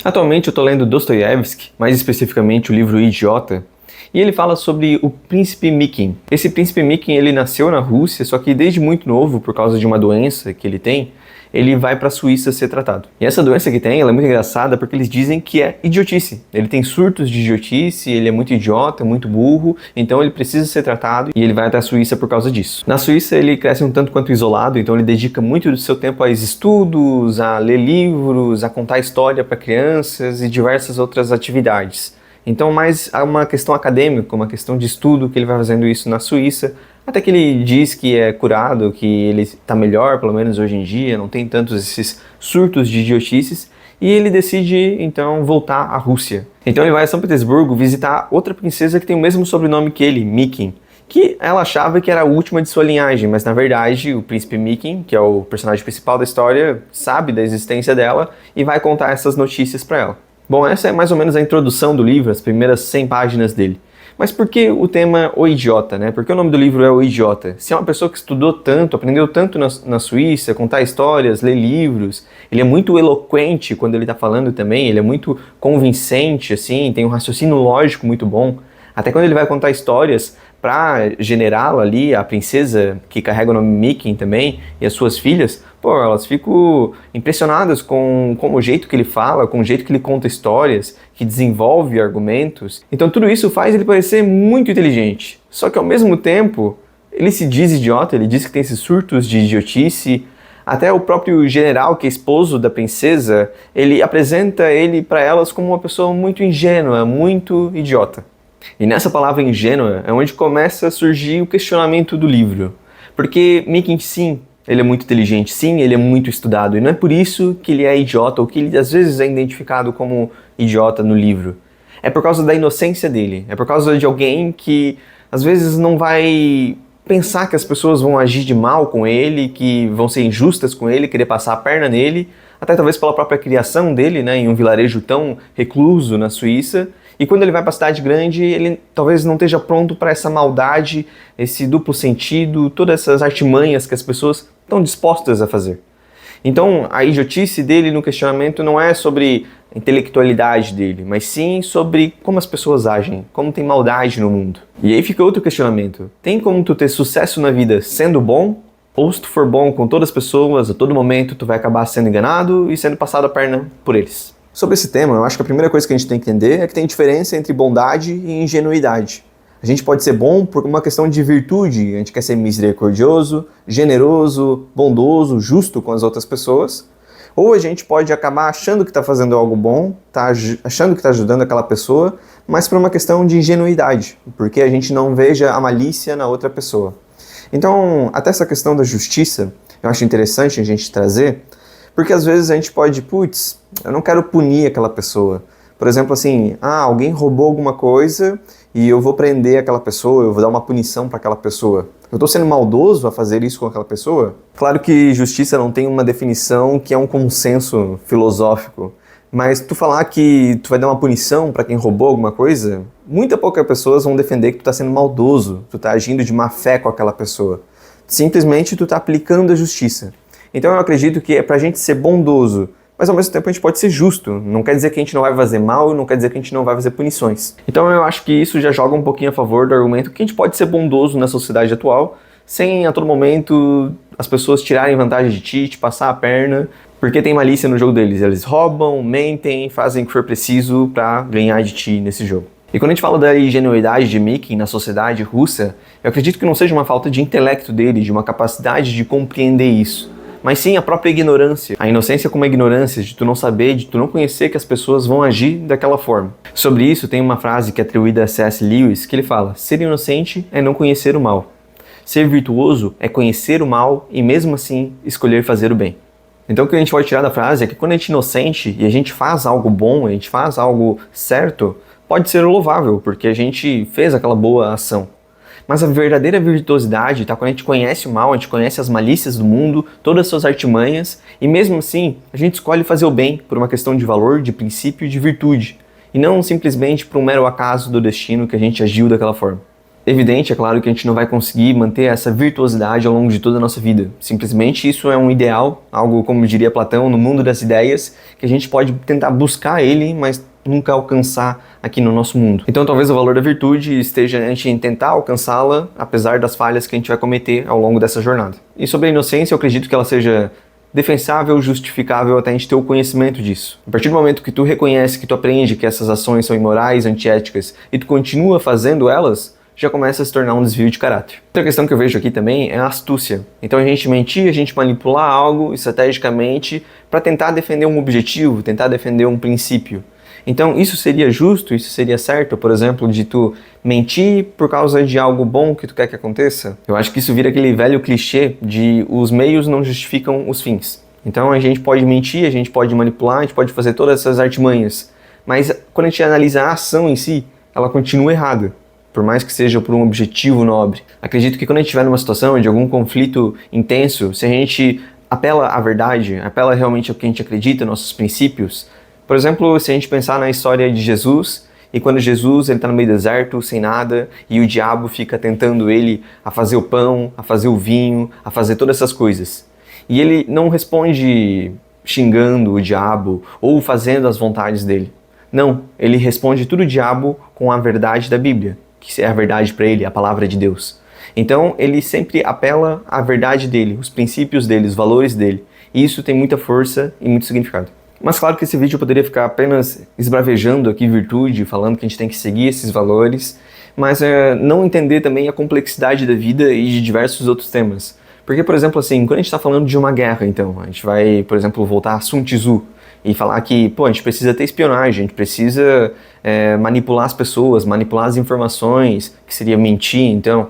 Atualmente eu estou lendo Dostoiévski, mais especificamente o livro O Idiota, e ele fala sobre o príncipe Mikin. Esse príncipe Mikin, ele nasceu na Rússia, só que desde muito novo, por causa de uma doença que ele tem, ele vai para a Suíça ser tratado. E essa doença que tem, ela é muito engraçada porque eles dizem que é idiotice. Ele tem surtos de idiotice, ele é muito idiota, muito burro, então ele precisa ser tratado e ele vai até a Suíça por causa disso. Na Suíça ele cresce um tanto quanto isolado, então ele dedica muito do seu tempo aos estudos, a ler livros, a contar história para crianças e diversas outras atividades. Então mais uma questão acadêmica, uma questão de estudo que ele vai fazendo isso na Suíça, até que ele diz que é curado, que ele está melhor, pelo menos hoje em dia, não tem tantos esses surtos de idiotices, e ele decide, então, voltar à Rússia. Então ele vai a São Petersburgo visitar outra princesa que tem o mesmo sobrenome que ele, Mikin, que ela achava que era a última de sua linhagem, mas na verdade o príncipe Mikin, que é o personagem principal da história, sabe da existência dela e vai contar essas notícias para ela. Bom, essa é mais ou menos a introdução do livro, as primeiras 100 páginas dele. Mas por que o tema O Idiota, né? Por que o nome do livro é O Idiota? Se é uma pessoa que estudou tanto, aprendeu tanto na Suíça, contar histórias, ler livros, ele é muito eloquente quando ele está falando também, ele é muito convincente, assim, tem um raciocínio lógico muito bom. Até quando ele vai contar histórias para generá-la ali, a princesa que carrega o nome Mikin também, e as suas filhas, pô, elas ficam impressionadas com o jeito que ele fala, com o jeito que ele conta histórias, que desenvolve argumentos. Então tudo isso faz ele parecer muito inteligente. Só que ao mesmo tempo, ele se diz idiota, ele diz que tem esses surtos de idiotice. Até o próprio general, que é esposo da princesa, ele apresenta ele para elas como uma pessoa muito ingênua, muito idiota. E nessa palavra ingênua é onde começa a surgir o questionamento do livro. Porque Mikin, sim, ele é muito inteligente, sim, ele é muito estudado, e não é por isso que ele é idiota, ou que ele às vezes é identificado como idiota no livro. É por causa da inocência dele, é por causa de alguém que às vezes não vai pensar que as pessoas vão agir de mal com ele, que vão ser injustas com ele, querer passar a perna nele, até talvez pela própria criação dele, né, em um vilarejo tão recluso na Suíça. E quando ele vai para a cidade grande, ele talvez não esteja pronto para essa maldade, esse duplo sentido, todas essas artimanhas que as pessoas estão dispostas a fazer. Então, a idiotice dele no questionamento não é sobre a intelectualidade dele, mas sim sobre como as pessoas agem, como tem maldade no mundo. E aí fica outro questionamento. Tem como tu ter sucesso na vida sendo bom? Ou se tu for bom com todas as pessoas, a todo momento tu vai acabar sendo enganado e sendo passado a perna por eles? Sobre esse tema, eu acho que a primeira coisa que a gente tem que entender é que tem diferença entre bondade e ingenuidade. A gente pode ser bom por uma questão de virtude, a gente quer ser misericordioso, generoso, bondoso, justo com as outras pessoas, ou a gente pode acabar achando que está fazendo algo bom, achando que está ajudando aquela pessoa, mas por uma questão de ingenuidade, porque a gente não veja a malícia na outra pessoa. Então, até essa questão da justiça, eu acho interessante a gente trazer, porque às vezes a gente pode, eu não quero punir aquela pessoa. Por exemplo, assim, alguém roubou alguma coisa e eu vou prender aquela pessoa, eu vou dar uma punição para aquela pessoa. Eu estou sendo maldoso a fazer isso com aquela pessoa? Claro que justiça não tem uma definição que é um consenso filosófico, mas tu falar que tu vai dar uma punição para quem roubou alguma coisa, muitas poucas pessoas vão defender que tu está sendo maldoso, tu está agindo de má fé com aquela pessoa. Simplesmente tu está aplicando a justiça. Então eu acredito que é pra gente ser bondoso, mas ao mesmo tempo a gente pode ser justo. Não quer dizer que a gente não vai fazer mal, não quer dizer que a gente não vai fazer punições. Então eu acho que isso já joga um pouquinho a favor do argumento que a gente pode ser bondoso na sociedade atual, sem a todo momento as pessoas tirarem vantagem de ti, te passar a perna, porque tem malícia no jogo deles. Eles roubam, mentem, fazem o que for preciso pra ganhar de ti nesse jogo. E quando a gente fala da ingenuidade de Mikin na sociedade russa, eu acredito que não seja uma falta de intelecto dele, de uma capacidade de compreender isso, mas sim a própria ignorância. A inocência como a ignorância, de tu não saber, de tu não conhecer que as pessoas vão agir daquela forma. Sobre isso tem uma frase que é atribuída a C.S. Lewis, que ele fala: ser inocente é não conhecer o mal. Ser virtuoso é conhecer o mal e mesmo assim escolher fazer o bem. Então o que a gente pode tirar da frase é que quando a gente é inocente e a gente faz algo bom, a gente faz algo certo, pode ser louvável, porque a gente fez aquela boa ação. Mas a verdadeira virtuosidade está quando a gente conhece o mal, a gente conhece as malícias do mundo, todas as suas artimanhas, e mesmo assim a gente escolhe fazer o bem por uma questão de valor, de princípio e de virtude, e não simplesmente por um mero acaso do destino que a gente agiu daquela forma. evidente, é claro, que a gente não vai conseguir manter essa virtuosidade ao longo de toda a nossa vida. Simplesmente isso é um ideal, algo, como diria Platão, no mundo das ideias, que a gente pode tentar buscar ele, mas nunca alcançar aqui no nosso mundo. Então talvez o valor da virtude esteja a gente em tentar alcançá-la, apesar das falhas que a gente vai cometer ao longo dessa jornada. E sobre a inocência, eu acredito que ela seja defensável, justificável até a gente ter o conhecimento disso. A partir do momento que tu reconhece, que tu aprende que essas ações são imorais, antiéticas, e tu continua fazendo elas, já começa a se tornar um desvio de caráter. Outra questão que eu vejo aqui também é a astúcia. Então a gente mentir, a gente manipular algo estrategicamente para tentar defender um objetivo, tentar defender um princípio. Então isso seria justo, isso seria certo, por exemplo, de tu mentir por causa de algo bom que tu quer que aconteça? Eu acho que isso vira aquele velho clichê de os meios não justificam os fins. Então a gente pode mentir, a gente pode manipular, a gente pode fazer todas essas artimanhas, mas quando a gente analisa a ação em si, ela continua errada, por mais que seja por um objetivo nobre. Acredito que quando a gente estiver numa situação de algum conflito intenso, se a gente apela à verdade, apela realmente ao que a gente acredita, nossos princípios. Por exemplo, se a gente pensar na história de Jesus, e quando Jesus está no meio do deserto, sem nada, e o diabo fica tentando ele a fazer o pão, a fazer o vinho, a fazer todas essas coisas. E ele não responde xingando o diabo ou fazendo as vontades dele. Não, ele responde tudo o diabo com a verdade da Bíblia, que é a verdade para ele, a palavra de Deus. Então ele sempre apela à verdade dele, os princípios dele, os valores dele. E isso tem muita força e muito significado. Mas claro que esse vídeo poderia ficar apenas esbravejando aqui virtude, falando que a gente tem que seguir esses valores, mas não entender também a complexidade da vida e de diversos outros temas. Porque, por exemplo, assim, quando a gente está falando de uma guerra, então, a gente vai, por exemplo, voltar a Sun Tzu e falar que, a gente precisa ter espionagem, a gente precisa manipular as pessoas, manipular as informações, que seria mentir, então.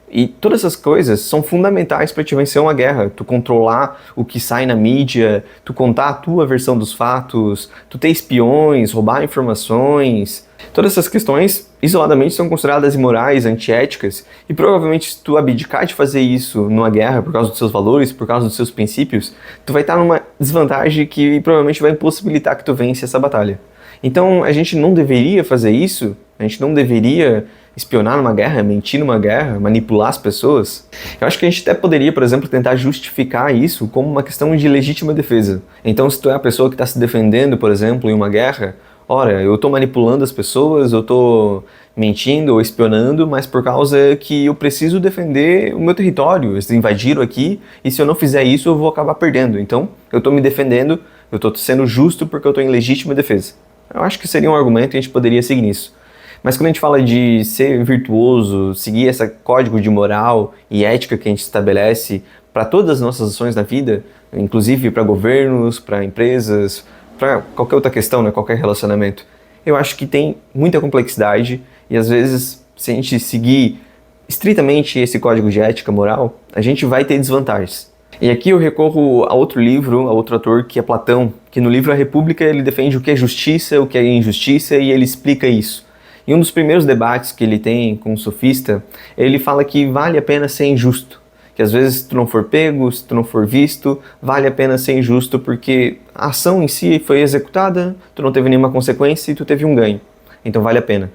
E todas essas coisas são fundamentais para te vencer uma guerra. Tu controlar o que sai na mídia, tu contar a tua versão dos fatos, tu ter espiões, roubar informações. Todas essas questões, isoladamente, são consideradas imorais, antiéticas, e provavelmente se tu abdicar de fazer isso numa guerra por causa dos seus valores, por causa dos seus princípios, tu vai estar numa desvantagem que provavelmente vai impossibilitar que tu vença essa batalha. Então a gente não deveria fazer isso, a gente não deveria espionar numa guerra, mentir numa guerra, manipular as pessoas. Eu acho que a gente até poderia, por exemplo, tentar justificar isso como uma questão de legítima defesa. Então, se tu é a pessoa que está se defendendo, por exemplo, em uma guerra, ora, eu estou manipulando as pessoas, eu estou mentindo ou espionando, mas por causa que eu preciso defender o meu território. Eles invadiram aqui e se eu não fizer isso, eu vou acabar perdendo. Então, eu estou me defendendo, eu estou sendo justo porque eu estou em legítima defesa. Eu acho que seria um argumento e a gente poderia seguir nisso. Mas quando a gente fala de ser virtuoso, seguir esse código de moral e ética que a gente estabelece para todas as nossas ações na vida, inclusive para governos, para empresas, para qualquer outra questão, né, qualquer relacionamento, eu acho que tem muita complexidade e às vezes, se a gente seguir estritamente esse código de ética moral, a gente vai ter desvantagens. E aqui eu recorro a outro livro, a outro autor, que é Platão, que no livro A República ele defende o que é justiça, o que é injustiça e ele explica isso. Em um dos primeiros debates que ele tem com um sofista, ele fala que vale a pena ser injusto. Que às vezes se tu não for pego, se tu não for visto, vale a pena ser injusto porque a ação em si foi executada, tu não teve nenhuma consequência e tu teve um ganho. Então vale a pena.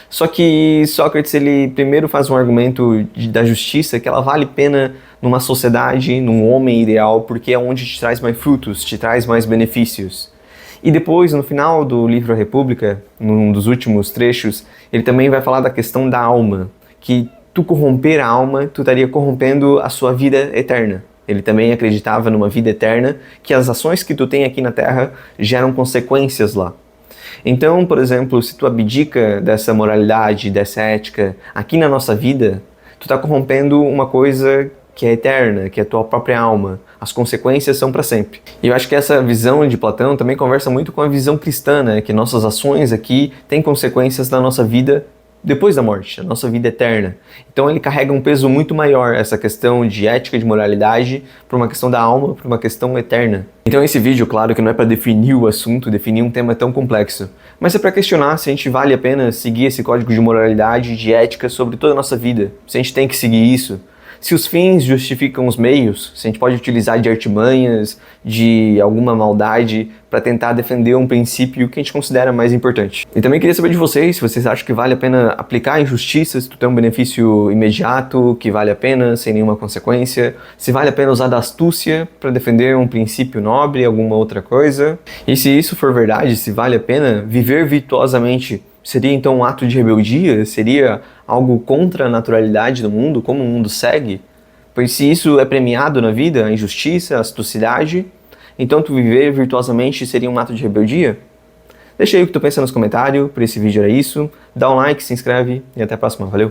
Só que Sócrates, ele primeiro faz um argumento da justiça, que ela vale a pena numa sociedade, num homem ideal, porque é onde te traz mais frutos, te traz mais benefícios. E depois, no final do livro A República, num dos últimos trechos, ele também vai falar da questão da alma, que tu corromper a alma, tu estaria corrompendo a sua vida eterna. Ele também acreditava numa vida eterna, que as ações que tu tem aqui na Terra geram consequências lá. Então, por exemplo, se tu abdica dessa moralidade, dessa ética aqui na nossa vida, tu está corrompendo uma coisa que é eterna, que é a tua própria alma. As consequências são para sempre. E eu acho que essa visão de Platão também conversa muito com a visão cristã, né? Que nossas ações aqui têm consequências na nossa vida depois da morte, a nossa vida eterna. Então ele carrega um peso muito maior, essa questão de ética, de moralidade, para uma questão da alma, para uma questão eterna. Então esse vídeo, claro que não é para definir o assunto, definir um tema tão complexo, mas é para questionar se a gente vale a pena seguir esse código de moralidade, de ética sobre toda a nossa vida, se a gente tem que seguir isso, Se os fins justificam os meios, se a gente pode utilizar de artimanhas, de alguma maldade para tentar defender um princípio que a gente considera mais importante. E também queria saber de vocês, se vocês acham que vale a pena aplicar a injustiça, se tu tem um benefício imediato, que vale a pena, sem nenhuma consequência, se vale a pena usar da astúcia para defender um princípio nobre, alguma outra coisa. E se isso for verdade, se vale a pena viver virtuosamente, seria então um ato de rebeldia? Seria algo contra a naturalidade do mundo, como o mundo segue? Pois se isso é premiado na vida, a injustiça, a astucidade, então tu viver virtuosamente seria um ato de rebeldia? Deixa aí o que tu pensa nos comentários, por esse vídeo era isso. Dá um like, se inscreve e até a próxima. Valeu!